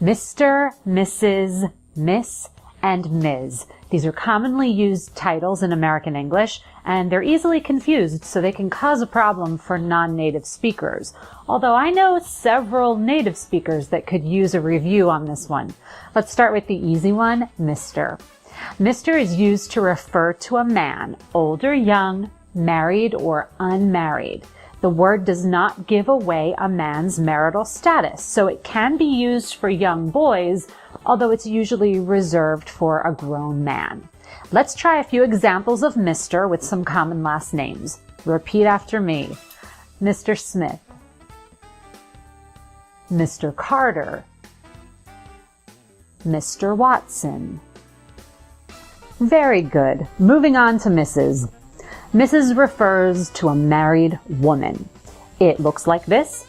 Mr., Mrs., Miss, and Ms. These are commonly used titles in American English, and they're easily confused, so they can cause a problem for non-native speakers. Although I know several native speakers that could use a review on this one. Let's start with the easy one, Mr. Mr. is used to refer to a man, old or young, married or unmarried. The word does not give away a man's marital status, so it can be used for young boys, although it's usually reserved for a grown man. Let's try a few examples of Mr. with some common last names. Repeat after me. Mr. Smith, Mr. Carter, Mr. Watson. Very good. Moving on to Mrs. Mrs. refers to a married woman. It looks like this,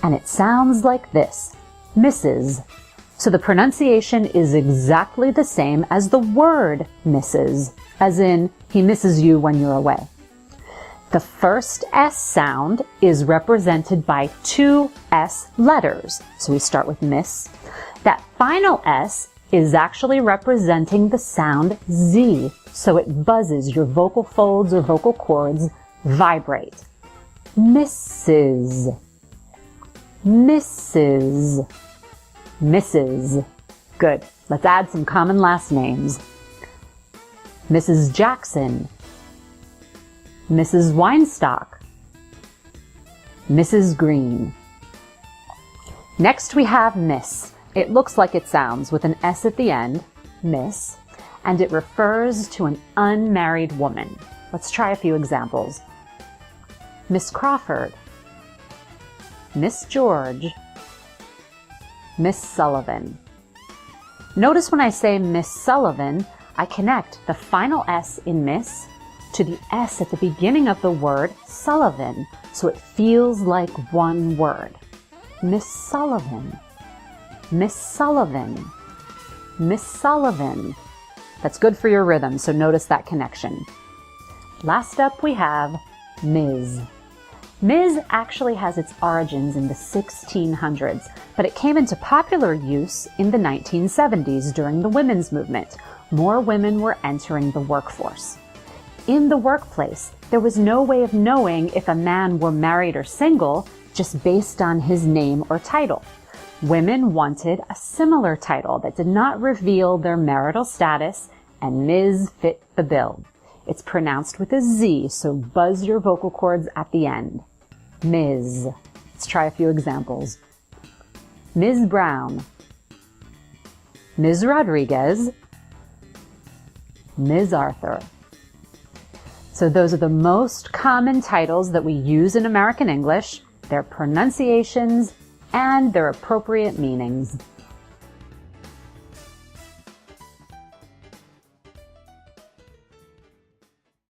and it sounds like this. Mrs. So the pronunciation is exactly the same as the word Mrs., as in, he misses you when you're away. The first S sound is represented by two S letters. So we start with Miss. That final S is actually representing the sound Z, so it buzzes. Your vocal folds or vocal cords vibrate. Mrs. Mrs. Mrs. Good. Let's add some common last names. Mrs. Jackson, Mrs. Weinstock, Mrs. Green. Next we have Miss. It looks like it sounds with an S at the end, Miss, and it refers to an unmarried woman. Let's try a few examples. Miss Crawford, Miss George, Miss Sullivan. Notice when I say Miss Sullivan, I connect the final S in Miss to the S at the beginning of the word Sullivan, so it feels like one word. Miss Sullivan, Miss Sullivan, Miss Sullivan. That's good for your rhythm, so notice that connection. Last up we have Ms. Ms. actually has its origins in the 1600s, but it came into popular use in the 1970s during the women's movement. More women were entering the workforce. In the workplace, there was no way of knowing if a man were married or single just based on his name or title. Women wanted a similar title that did not reveal their marital status, and Ms. fit the bill. It's pronounced with a Z, so buzz your vocal cords at the end. Ms. Let's try a few examples. Ms. Brown, Ms. Rodriguez, Ms. Arthur. So those are the most common titles that we use in American English, their pronunciations, and their appropriate meanings.